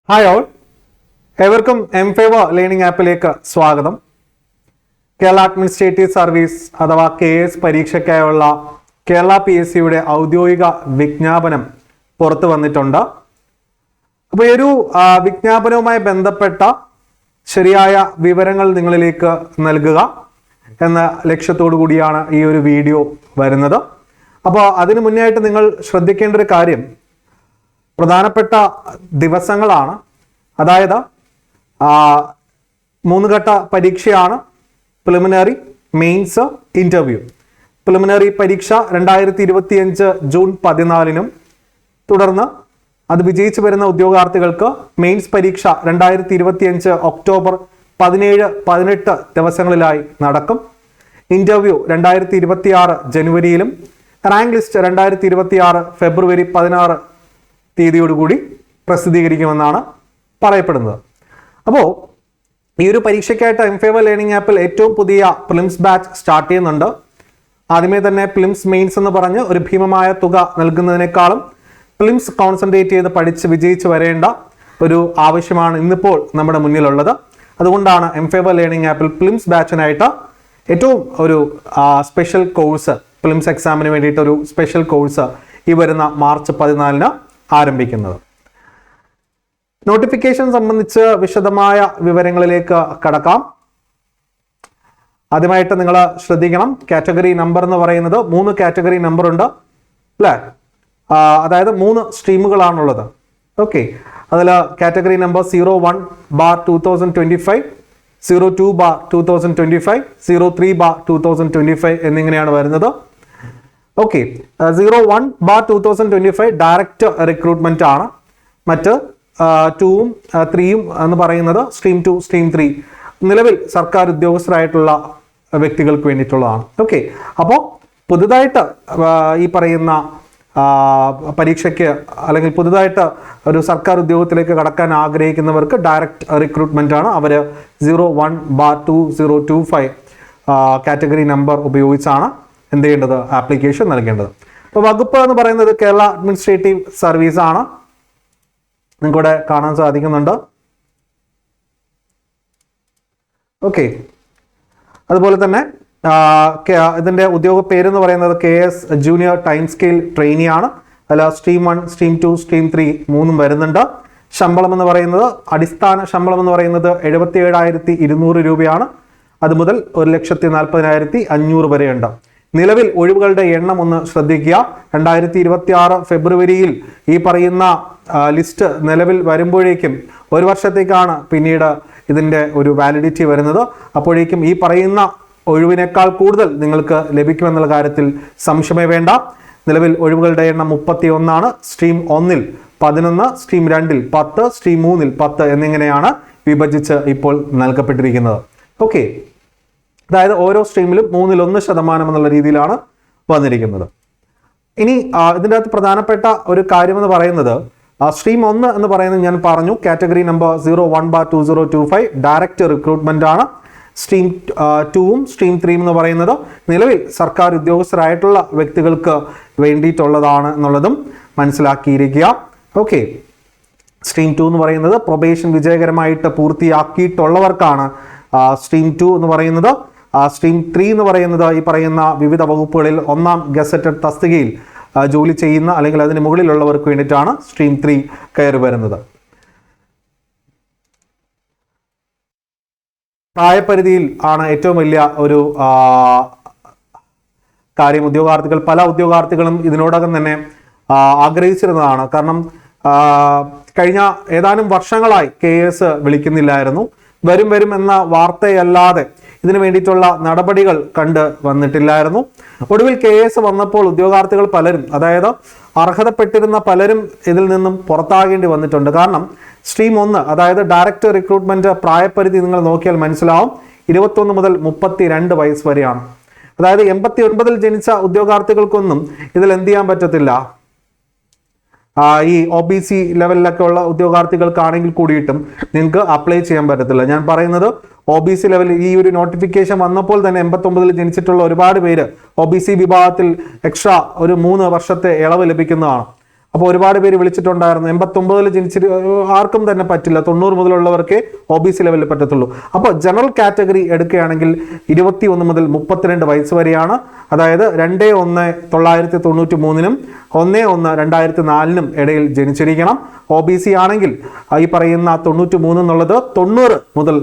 Hi all, ഏവർക്കും എംഫേവർ learning ആപ്പിലേക്ക് സ്വാഗതം. Kerala administrative service അഥവാ KS പരീക്ഷയ്ക്കായുള്ള കേരള PSCയുടെ ഔദ്യോഗിക വിജ്ഞാപനം പുറത്തു വന്നിട്ടുണ്ട്. അപ്പോൾ ഈ ഒരു വിജ്ഞാപനവുമായി ബന്ധപ്പെട്ട ശരിയായ വിവരങ്ങൾ നിങ്ങളിലേക്ക് നൽകുക എന്ന ലക്ഷ്യത്തോടു കൂടിയാണ് ഈ ഒരു വീഡിയോ വരുന്നത്. അപ്പോൾ അതിനു മുന്നേ ആയിട്ട് നിങ്ങൾ ശ്രദ്ധിക്കേണ്ട ഒരു കാര്യം, പ്രധാനപ്പെട്ട ദിവസങ്ങളാണ്. അതായത് 3 ഘട്ട പരീക്ഷയാണ്: പ്രിലിമിനറി, മെയിൻസ്, ഇന്റർവ്യൂ. പ്രിലിമിനറി പരീക്ഷ 2025 ജൂൺ 14-നും തുടർന്ന് അത് വിജയിച്ചു വരുന്ന ഉദ്യോഗാർത്ഥികൾക്ക് മെയിൻസ് പരീക്ഷ 2025 ഒക്ടോബർ 17-18 ദിവസങ്ങളിലായി നടക്കും. ഇന്റർവ്യൂ 2026 ജനുവരിയിലും റാങ്ക് ലിസ്റ്റ് 2026 ഫെബ്രുവരി 16 തീയതിയോടുകൂടി പ്രസിദ്ധീകരിക്കുമെന്നാണ് പറയപ്പെടുന്നത്. അപ്പോൾ ഈ ഒരു പരീക്ഷയ്ക്കായിട്ട് എംഫേവർ ലേണിംഗ് ആപ്പിൽ ഏറ്റവും പുതിയ പ്രിലിംസ് ബാച്ച് സ്റ്റാർട്ട് ചെയ്യുന്നുണ്ട്. ആദ്യമേ തന്നെ പ്രിലിംസ് മെയിൻസ് എന്ന് പറഞ്ഞ് ഒരു ഭീമമായ തുക നൽകുന്നതിനേക്കാളും പ്രിലിംസ് കോൺസെൻട്രേറ്റ് ചെയ്ത് പഠിച്ച് വിജയിച്ച് വരേണ്ട ഒരു ആവശ്യമാണ് ഇന്നിപ്പോൾ നമ്മുടെ മുന്നിലുള്ളത്. അതുകൊണ്ടാണ് എംഫേവർ ലേണിംഗ് ആപ്പിൽ പ്രിലിംസ് ബാച്ചിനായിട്ട് ഏറ്റവും ഒരു സ്പെഷ്യൽ കോഴ്സ്, പ്രിലിംസ് എക്സാമിന് വേണ്ടിയിട്ട് ഒരു സ്പെഷ്യൽ കോഴ്സ് ഈ വരുന്ന മാർച്ച് 14-ന് ആരംഭിക്കുന്നത്. നോട്ടിഫിക്കേഷൻ സംബന്ധിച്ച് വിശദമായ വിവരങ്ങളിലേക്ക് കടക്കാം. ആദ്യമായിട്ട് നിങ്ങൾ ശ്രദ്ധിക്കണം, കാറ്റഗറി നമ്പർ എന്ന് പറയുന്നത് 3 കാറ്റഗറി നമ്പർ ഉണ്ട് അല്ലേ? അതായത് 3 സ്ട്രീമുകളാണുള്ളത്. ഓക്കെ, അതിൽ കാറ്റഗറി നമ്പർ 01/2025, 02/2025, 03/2025 എന്നിങ്ങനെയാണ് വരുന്നത്. ഓക്കെ, 01/2025 ഡയറക്റ്റ് റിക്രൂട്ട്മെന്റ് ആണ്. മറ്റ് 2ഉം 3യും എന്ന് പറയുന്നത് സ്ട്രീം 2, സ്ട്രീം 3 നിലവിൽ സർക്കാർ ഉദ്യോഗസ്ഥരായിട്ടുള്ള വ്യക്തികൾക്ക് വേണ്ടിയിട്ടുള്ളതാണ്. ഓക്കെ, അപ്പോൾ പുതുതായിട്ട് ഈ പറയുന്ന പരീക്ഷയ്ക്ക് അല്ലെങ്കിൽ പുതുതായിട്ട് ഒരു സർക്കാർ ഉദ്യോഗത്തിലേക്ക് കടക്കാൻ ആഗ്രഹിക്കുന്നവർക്ക് ഡയറക്റ്റ് റിക്രൂട്ട്മെന്റ് ആണ്. അവർ 01/2025 കാറ്റഗറി നമ്പർ ഉപയോഗിച്ചാണ് എന്ത് ചെയ്യേണ്ടത്, ആപ്ലിക്കേഷൻ നൽകേണ്ടത്. അപ്പോൾ വകുപ്പ് എന്ന് പറയുന്നത് കേരള അഡ്മിനിസ്ട്രേറ്റീവ് സർവീസ് ആണ്. നിങ്ങൾക്കിവിടെ കാണാൻ സാധിക്കുന്നുണ്ട്. ഓക്കെ, അതുപോലെ തന്നെ ഇതിന്റെ ഉദ്യോഗ പേരെന്ന് പറയുന്നത് KS junior time scale trainee ആണ്. അതിൽ സ്ട്രീം 1, സ്ട്രീം 2, സ്ട്രീം 3 മൂന്നും വരുന്നുണ്ട്. ശമ്പളം എന്ന് പറയുന്നത്, അടിസ്ഥാന ശമ്പളം എന്ന് പറയുന്നത് 77,200 രൂപയാണ്. അത് മുതൽ 1,40,500 വരെയുണ്ട്. നിലവിൽ ഒഴിവുകളുടെ എണ്ണം ഒന്ന് ശ്രദ്ധിക്കുക. 2026 ഫെബ്രുവരിയിൽ ഈ പറയുന്ന ലിസ്റ്റ് നിലവിൽ വരുമ്പോഴേക്കും 1 വർഷത്തേക്കാണ് പിന്നീട് ഇതിൻ്റെ ഒരു വാലിഡിറ്റി വരുന്നത്. അപ്പോഴേക്കും ഈ പറയുന്ന ഒഴിവിനേക്കാൾ കൂടുതൽ നിങ്ങൾക്ക് ലഭിക്കുമെന്നുള്ള കാര്യത്തിൽ സംശയമേ വേണ്ട. നിലവിൽ ഒഴിവുകളുടെ എണ്ണം 31 സ്ട്രീം 1-ൽ 11, സ്ട്രീം 2-ൽ 10, സ്ട്രീം 3-ൽ 10 എന്നിങ്ങനെയാണ് വിഭജിച്ച് ഇപ്പോൾ നൽകപ്പെട്ടിരിക്കുന്നത്. ഓക്കെ, അതായത് ഓരോ സ്ട്രീമിലും 1% എന്നുള്ള രീതിയിലാണ് വന്നിരിക്കുന്നത്. ഇനി ഇതിൻ്റെ അകത്ത് പ്രധാനപ്പെട്ട ഒരു കാര്യമെന്ന് പറയുന്നത്, സ്ട്രീം 1 എന്ന് പറയുന്നത് ഞാൻ പറഞ്ഞു, കാറ്റഗറി നമ്പർ 01/2025 ഡയറക്റ്റ് റിക്രൂട്ട്മെന്റ് ആണ്. സ്ട്രീം 2ഉം സ്ട്രീം 3 എന്ന് പറയുന്നത് നിലവിൽ സർക്കാർ ഉദ്യോഗസ്ഥരായിട്ടുള്ള വ്യക്തികൾക്ക് വേണ്ടിയിട്ടുള്ളതാണ് എന്നുള്ളതും മനസ്സിലാക്കിയിരിക്കുക. ഓക്കെ, സ്ട്രീം 2 എന്ന് പറയുന്നത് പ്രൊബേഷൻ വിജയകരമായിട്ട് പൂർത്തിയാക്കിയിട്ടുള്ളവർക്കാണ് സ്ട്രീം 2 എന്ന് പറയുന്നത്. സ്ട്രീം 3 എന്ന് പറയുന്നത് ഈ പറയുന്ന വിവിധ വകുപ്പുകളിൽ 1ാം ഗസറ്റഡ് തസ്തികയിൽ ജോലി ചെയ്യുന്ന അല്ലെങ്കിൽ അതിന് മുകളിലുള്ളവർക്ക് വേണ്ടിയിട്ടാണ് സ്ട്രീം 3 കയറി വരുന്നത്. പ്രായപരിധിയിൽ ആണ് ഏറ്റവും വലിയ ഒരു കാര്യം. പല ഉദ്യോഗാർത്ഥികളും ഇതിനോടകം തന്നെ ആഗ്രഹിച്ചിരുന്നതാണ്. കാരണം കഴിഞ്ഞ ഏതാനും വർഷങ്ങളായി KS വിളിക്കുന്നില്ലായിരുന്നു. വരും എന്ന വാർത്തയല്ലാതെ ഇതിനു വേണ്ടിയിട്ടുള്ള നടപടികൾ കണ്ട് വന്നിട്ടില്ലായിരുന്നു. ഒടുവിൽ KS വന്നപ്പോൾ ഉദ്യോഗാർത്ഥികൾ പലരും, അതായത് അർഹതപ്പെട്ടിരുന്ന പലരും ഇതിൽ നിന്നും പുറത്താകേണ്ടി വന്നിട്ടുണ്ട്. കാരണം സ്ട്രീം 1 അതായത് ഡയറക്റ്റ് റിക്രൂട്ട്മെന്റ് പ്രായപരിധി നിങ്ങൾ നോക്കിയാൽ മനസ്സിലാവും, 21 മുതൽ 32 വയസ്സ് വരെയാണ്. അതായത് 89-ൽ ജനിച്ച ഉദ്യോഗാർത്ഥികൾക്കൊന്നും ഇതിൽ എന്ത് ചെയ്യാൻ പറ്റത്തില്ല. ഈ OBC ലെവലിലൊക്കെ ഉള്ള ഉദ്യോഗാർത്ഥികൾക്കാണെങ്കിൽ കൂടിയിട്ടും നിങ്ങൾക്ക് അപ്ലൈ ചെയ്യാൻ പറ്റത്തില്ല. ഞാൻ പറയുന്നത് OBC ലെവലിൽ ഈ ഒരു നോട്ടിഫിക്കേഷൻ വന്നപ്പോൾ തന്നെ 89-ൽ ജനിച്ചിട്ടുള്ള ഒരുപാട് പേര് OBC വിഭാഗത്തിൽ എക്സ്ട്രാ ഒരു 3 വർഷത്തെ ഇളവ് ലഭിക്കുന്നതാണ്. അപ്പോൾ ഒരുപാട് പേര് വിളിച്ചിട്ടുണ്ടായിരുന്നു. 89 ജനിച്ചിട്ട് ആർക്കും തന്നെ പറ്റില്ല, 90 മുതലുള്ളവർക്കേ OBC ലെവലിൽ പറ്റത്തുള്ളൂ. അപ്പോൾ ജനറൽ കാറ്റഗറി എടുക്കുകയാണെങ്കിൽ 21 മുതൽ 32 വയസ്സ് വരെയാണ്. അതായത് 2/1/1993 1/1/2004 ഇടയിൽ ജനിച്ചിരിക്കണം. OBC ആണെങ്കിൽ ഈ പറയുന്ന 93 എന്നുള്ളത് 90 മുതൽ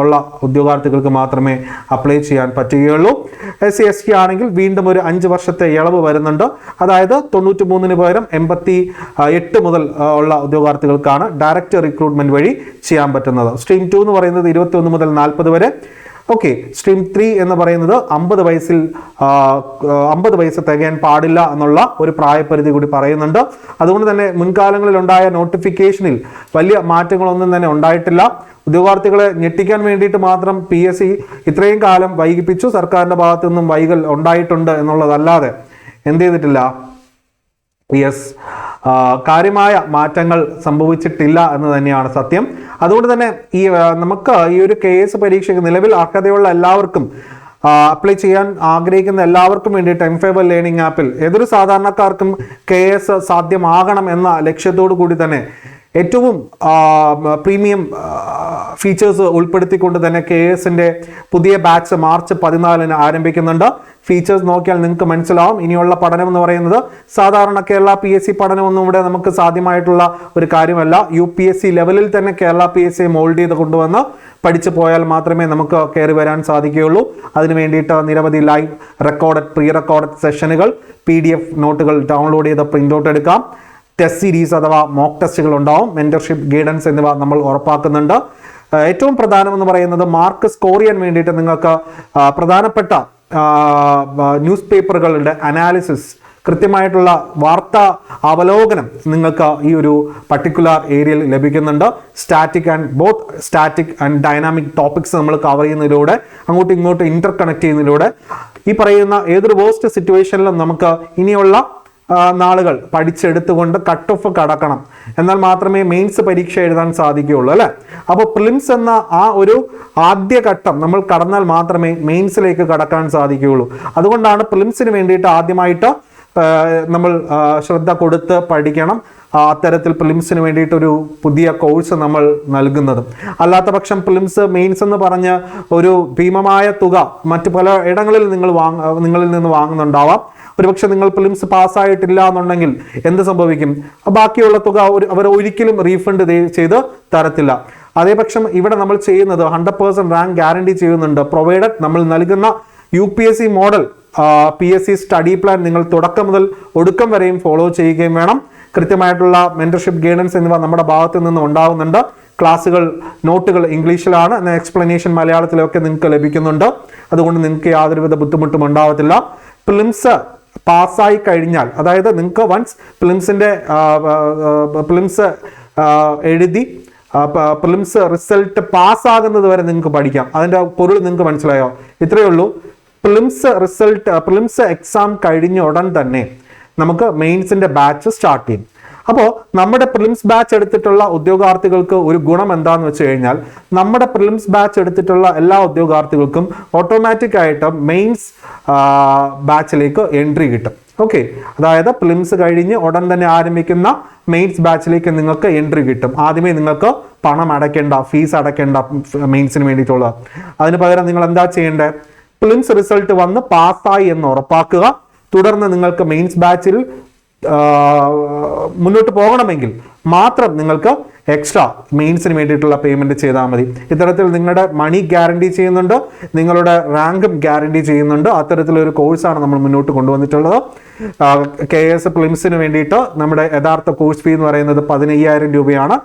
ഉള്ള ഉദ്യോഗാർത്ഥികൾക്ക് മാത്രമേ അപ്ലൈ ചെയ്യാൻ പറ്റുകയുള്ളൂ. SC ST ആണെങ്കിൽ വീണ്ടും ഒരു 5 വർഷത്തെ ഇളവ് വരുന്നുണ്ട്. അതായത് 93 പകരം 88 മുതൽ ഉള്ള ഉദ്യോഗാർത്ഥികൾക്കാണ് ഡയറക്റ്റ് റിക്രൂട്ട്മെന്റ് വഴി ചെയ്യാൻ പറ്റുന്നത്. സ്ട്രീം 2 എന്ന് പറയുന്നത് 21 മുതൽ 40 വരെ. ഓക്കെ, സ്ട്രീം 3 എന്ന് പറയുന്നത് 50 വയസ്സ് തികയാൻ പാടില്ല എന്നുള്ള ഒരു പ്രായപരിധി കൂടി പറയുന്നുണ്ട്. അതുകൊണ്ട് തന്നെ മുൻകാലങ്ങളിൽ ഉണ്ടായ നോട്ടിഫിക്കേഷനിൽ വലിയ മാറ്റങ്ങളൊന്നും തന്നെ ഉണ്ടായിട്ടില്ല. ഉദ്യോഗാർത്ഥികളെ ഞെട്ടിക്കാൻ വേണ്ടിയിട്ട് മാത്രം PSC ഇത്രയും കാലം വൈകിപ്പിച്ചു. സർക്കാരിന്റെ ഭാഗത്തു നിന്നും വൈകൽ ഉണ്ടായിട്ടുണ്ട് എന്നുള്ളതല്ലാതെ എന്ത് ചെയ്തിട്ടില്ല, കാര്യമായ മാറ്റങ്ങൾ സംഭവിച്ചിട്ടില്ല എന്ന് തന്നെയാണ് സത്യം. അതുകൊണ്ട് തന്നെ നമുക്ക് ഈ ഒരു KS പരീക്ഷയ്ക്ക് നിലവിൽ അർഹതയുള്ള എല്ലാവർക്കും അപ്ലൈ ചെയ്യാൻ ആഗ്രഹിക്കുന്ന എല്ലാവർക്കും വേണ്ടിയിട്ട് M-Favor ലേണിംഗ് ആപ്പിൽ ഏതൊരു സാധാരണക്കാർക്കും KS സാധ്യമാകണം എന്ന ലക്ഷ്യത്തോടു കൂടി തന്നെ ഏറ്റവും പ്രീമിയം ഫീച്ചേഴ്സ് ഉൾപ്പെടുത്തിക്കൊണ്ട് തന്നെ KSന്റെ പുതിയ ബാച്ച് മാർച്ച് 14 ആരംഭിക്കുന്നുണ്ട്. ഫീച്ചേഴ്സ് നോക്കിയാൽ നിങ്ങൾക്ക് മനസ്സിലാവും. ഇനിയുള്ള പഠനം എന്ന് പറയുന്നത് സാധാരണ കേരള PSC പഠനമൊന്നും ഇവിടെ നമുക്ക് സാധ്യമായിട്ടുള്ള ഒരു കാര്യമല്ല. UPSC ലെവലിൽ തന്നെ കേരള PSC മോൾഡ് ചെയ്ത് കൊണ്ടുവന്ന് പഠിച്ചു പോയാൽ മാത്രമേ നമുക്ക് കയറി വരാൻ സാധിക്കുകയുള്ളൂ. അതിനു വേണ്ടിയിട്ട് നിരവധി ലൈവ് റെക്കോർഡഡ്, പ്രീ റെക്കോർഡഡ് സെഷനുകൾ, PDF നോട്ടുകൾ ഡൗൺലോഡ് ചെയ്ത് പ്രിന്റ് ഔട്ട് എടുക്കാം. ടെസ്റ്റ് സീരീസ് അഥവാ മോക്ക് ടെസ്റ്റുകൾ ഉണ്ടാവും. മെന്റർഷിപ്പ്, ഗൈഡൻസ് എന്നിവ നമ്മൾ ഉറപ്പാക്കുന്നുണ്ട്. ഏറ്റവും പ്രധാനം എന്ന് പറയുന്നത് മാർക്ക് സ്കോർ ചെയ്യാൻ വേണ്ടിയിട്ട് നിങ്ങൾക്ക് പ്രധാനപ്പെട്ട ന്യൂസ് പേപ്പറുകളുടെ അനാലിസിസ്, കൃത്യമായിട്ടുള്ള വാർത്താ അവലോകനം നിങ്ങൾക്ക് ഈ ഒരു പർട്ടിക്കുലർ ഏരിയയിൽ ലഭിക്കുന്നുണ്ട്. സ്റ്റാറ്റിക് ആൻഡ് ഡൈനാമിക് ടോപ്പിക്സ് നമ്മൾ കവർ ചെയ്യുന്നതിലൂടെ, അങ്ങോട്ടും ഇങ്ങോട്ടും ഇന്റർ കണക്ട് ചെയ്യുന്നതിലൂടെ ഈ പറയുന്ന ഏതൊരു വേസ്റ്റ് സിറ്റുവേഷനിലും നമുക്ക് ഇനിയുള്ള നാളുകൾ പഠിച്ചെടുത്തുകൊണ്ട് കട്ട് ഓഫ് കടക്കണം. എന്നാൽ മാത്രമേ മെയിൻസ് പരീക്ഷ എഴുതാൻ സാധിക്കുകയുള്ളൂ, അല്ലേ? അപ്പോൾ പ്രിലിംസ് എന്ന ആ ഒരു ആദ്യ ഘട്ടം നമ്മൾ കടന്നാൽ മാത്രമേ മെയിൻസിലേക്ക് കടക്കാൻ സാധിക്കുകയുള്ളൂ. അതുകൊണ്ടാണ് പ്രിലിംസിന് വേണ്ടിയിട്ട് ആദ്യമായിട്ട് നമ്മൾ ശ്രദ്ധ കൊടുത്ത് പഠിക്കണം. അത്തരത്തിൽ പ്രിലിംസിന് വേണ്ടിയിട്ടൊരു പുതിയ കോഴ്സ് നമ്മൾ നൽകുന്നതും. അല്ലാത്ത പക്ഷം പ്രിലിംസ്, മെയിൻസ് എന്ന് പറഞ്ഞ് ഒരു ഭീമമായ തുക മറ്റു പല ഇടങ്ങളിൽ നിങ്ങളിൽ നിന്ന് വാങ്ങുന്നുണ്ടാവാം. ഒരുപക്ഷെ നിങ്ങൾ പ്രിലിംസ് പാസ്സായിട്ടില്ല എന്നുണ്ടെങ്കിൽ എന്ത് സംഭവിക്കും? ബാക്കിയുള്ള തുക അവർ ഒരിക്കലും റീഫണ്ട് ചെയ്ത് തരത്തില്ല. അതേപക്ഷം ഇവിടെ നമ്മൾ ചെയ്യുന്നത് 100% റാങ്ക് ഗ്യാരണ്ടി ചെയ്യുന്നുണ്ട്. പ്രൊവൈഡഡ് നമ്മൾ നൽകുന്ന UPSC model PSC study plan നിങ്ങൾ തുടക്കം മുതൽ ഒടുക്കം വരെയും ഫോളോ ചെയ്യുകയും വേണം. കൃത്യമായിട്ടുള്ള മെന്റർഷിപ്പ്, ഗൈഡൻസ് എന്നിവ നമ്മുടെ ഭാഗത്തു നിന്ന് ഉണ്ടാകുന്നുണ്ട്. ക്ലാസ്സുകൾ, നോട്ടുകൾ ഇംഗ്ലീഷിലാണ്, എന്നാൽ എക്സ്പ്ലനേഷൻ മലയാളത്തിലൊക്കെ നിങ്ങൾക്ക് ലഭിക്കുന്നുണ്ട്. അതുകൊണ്ട് നിങ്ങൾക്ക് യാതൊരുവിധ ബുദ്ധിമുട്ടും ഉണ്ടാവത്തില്ല. പ്രിലിംസ് പാസ്സായി കഴിഞ്ഞാൽ, അതായത് നിങ്ങൾക്ക് വൺസ് പ്രിലിംസ് എഴുതി പ്രിലിംസ് റിസൾട്ട് പാസ്സാകുന്നത് വരെ നിങ്ങൾക്ക് പഠിക്കാം. അതിൻ്റെ പൊരുൾ നിങ്ങൾക്ക് മനസ്സിലായോ? ഇത്രയേ ഉള്ളൂ. പ്രിലിംസ് എക്സാം കഴിഞ്ഞ ഉടൻ തന്നെ നമുക്ക് മെയിൻസിന്റെ ബാച്ച് സ്റ്റാർട്ട് ചെയ്യും. അപ്പോൾ നമ്മുടെ പ്രിലിംസ് ബാച്ച് എടുത്തിട്ടുള്ള ഉദ്യോഗാർത്ഥികൾക്ക് ഒരു ഗുണം എന്താണെന്ന് വെച്ച് കഴിഞ്ഞാൽ, നമ്മുടെ പ്രിലിംസ് ബാച്ച് എടുത്തിട്ടുള്ള എല്ലാ ഉദ്യോഗാർത്ഥികൾക്കും ഓട്ടോമാറ്റിക് ആയിട്ട് മെയിൻസ് ബാച്ചിലേക്ക് എൻട്രി കിട്ടും. ഓക്കെ, അതായത് പ്രിലിംസ് കഴിഞ്ഞ് ഉടൻ തന്നെ ആരംഭിക്കുന്ന മെയിൻസ് ബാച്ചിലേക്ക് നിങ്ങൾക്ക് എൻട്രി കിട്ടും. ആദ്യമേ നിങ്ങൾക്ക് പണം അടയ്ക്കേണ്ട, ഫീസ് അടയ്ക്കേണ്ട മെയിൻസിന് വേണ്ടിയിട്ടുള്ളത്. അതിന് പകരം നിങ്ങൾ എന്താ ചെയ്യേണ്ടത്? പ്രിലിംസ് റിസൾട്ട് വന്ന് പാസ്സായി എന്ന് ഉറപ്പാക്കുക. തുടർന്ന് നിങ്ങൾക്ക് മെയിൻസ് ബാച്ചിൽ മുന്നോട്ട് പോകണമെങ്കിൽ മാത്രം നിങ്ങൾക്ക് എക്സ്ട്രാ മെയിൻസിന് വേണ്ടിയിട്ടുള്ള പേയ്മെന്റ് ചെയ്താൽ മതി. ഇത്തരത്തിൽ നിങ്ങളുടെ മണി ഗ്യാരണ്ടി ചെയ്യുന്നുണ്ട്, നിങ്ങളുടെ റാങ്കും ഗ്യാരണ്ടി ചെയ്യുന്നുണ്ട്. അത്തരത്തിലൊരു കോഴ്സാണ് നമ്മൾ മുന്നോട്ട് കൊണ്ടുവന്നിട്ടുള്ളത്. KS പ്രിലിംസിന് വേണ്ടിയിട്ട് നമ്മുടെ യഥാർത്ഥ കോഴ്സ് ഫീ എന്ന് പറയുന്നത് 15,000 രൂപയാണ്.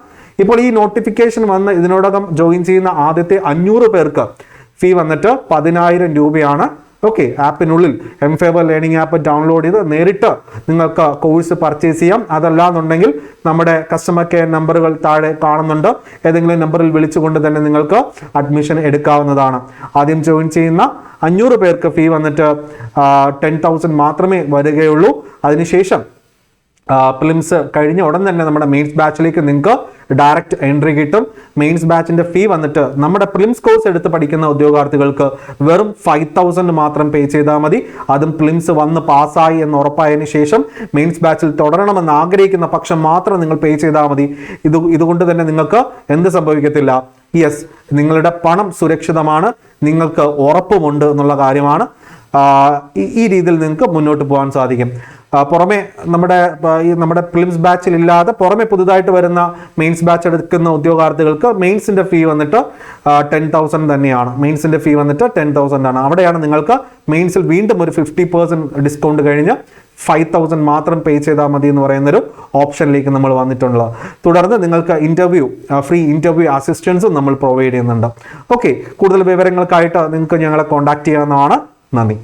ഇപ്പോൾ ഈ നോട്ടിഫിക്കേഷൻ വന്ന് ഇതിനോടകം ജോയിൻ ചെയ്യുന്ന ആദ്യത്തെ 500 പേർക്ക് ഫീ വന്നിട്ട് 10,000 രൂപയാണ്. ഓക്കെ, ആപ്പിനുള്ളിൽ M-Favor ലേണിംഗ് ആപ്പ് ഡൗൺലോഡ് ചെയ്ത് നേരിട്ട് നിങ്ങൾക്ക് കോഴ്സ് പർച്ചേസ് ചെയ്യാം. അതല്ല എന്നുണ്ടെങ്കിൽ നമ്മുടെ കസ്റ്റമർ കെയർ നമ്പറുകൾ താഴെ കാണുന്നുണ്ട്. ഏതെങ്കിലും നമ്പറിൽ വിളിച്ചുകൊണ്ട് തന്നെ നിങ്ങൾക്ക് അഡ്മിഷൻ എടുക്കാവുന്നതാണ്. ആദ്യം ജോയിൻ ചെയ്യുന്ന 500 പേർക്ക് ഫീ വന്നിട്ട് 10,000 മാത്രമേ വരികയുള്ളൂ. അതിനുശേഷം പ്രിലിംസ് കഴിഞ്ഞ ഉടൻ തന്നെ നമ്മുടെ മെയിൻസ് ബാച്ചിലേക്ക് നിങ്ങൾക്ക് ഡയറക്റ്റ് എൻട്രി കിട്ടും. മെയിൻസ് ബാച്ചിന്റെ ഫീ വന്നിട്ട് നമ്മുടെ പ്രിലിംസ് കോഴ്സ് എടുത്ത് പഠിക്കുന്ന ഉദ്യോഗാർത്ഥികൾക്ക് വെറും 5,000 മാത്രം പേ ചെയ്താൽ മതി. അതും പ്രിലിംസ് വന്ന് പാസ്സായി എന്ന് ഉറപ്പായതിനു ശേഷം മെയിൻസ് ബാച്ചിൽ തുടരണമെന്ന് ആഗ്രഹിക്കുന്ന പക്ഷം മാത്രം നിങ്ങൾ പേ ചെയ്താൽ മതി. ഇതുകൊണ്ട് തന്നെ നിങ്ങൾക്ക് എന്ത് സംഭവിക്കത്തില്ല, യെസ്, നിങ്ങളുടെ പണം സുരക്ഷിതമാണ്, നിങ്ങൾക്ക് ഉറപ്പുമുണ്ട് എന്നുള്ള കാര്യമാണ്. ഈ രീതിയിൽ നിങ്ങൾക്ക് മുന്നോട്ട് പോകാൻ സാധിക്കും. പുറമെ നമ്മുടെ പ്രിലിംസ് ബാച്ചിൽ ഇല്ലാതെ പുറമെ പുതുതായിട്ട് വരുന്ന മെയിൻസ് ബാച്ച് എടുക്കുന്ന ഉദ്യോഗാർത്ഥികൾക്ക് മെയിൻസിന്റെ ഫീ വന്നിട്ട് 10,000 തന്നെയാണ്. മെയിൻസിന്റെ ഫീ വന്നിട്ട് 10,000 ആണ്. അവിടെയാണ് നിങ്ങൾക്ക് മെയിൻസിൽ വീണ്ടും ഒരു 50% ഡിസ്കൗണ്ട് കഴിഞ്ഞ് 5,000 മാത്രം പേ ചെയ്താൽ മതി എന്ന് പറയുന്നൊരു ഓപ്ഷനിലേക്ക് നമ്മൾ വന്നിട്ടുള്ളത്. തുടർന്ന് നിങ്ങൾക്ക് ഫ്രീ ഇന്റർവ്യൂ അസിസ്റ്റൻസും നമ്മൾ പ്രൊവൈഡ് ചെയ്യുന്നുണ്ട്. ഓക്കെ, കൂടുതൽ വിവരങ്ങൾക്കായിട്ട് നിങ്ങൾക്ക് ഞങ്ങളെ കോൺടാക്ട് ചെയ്യാവുന്നതാണ്. നന്ദി.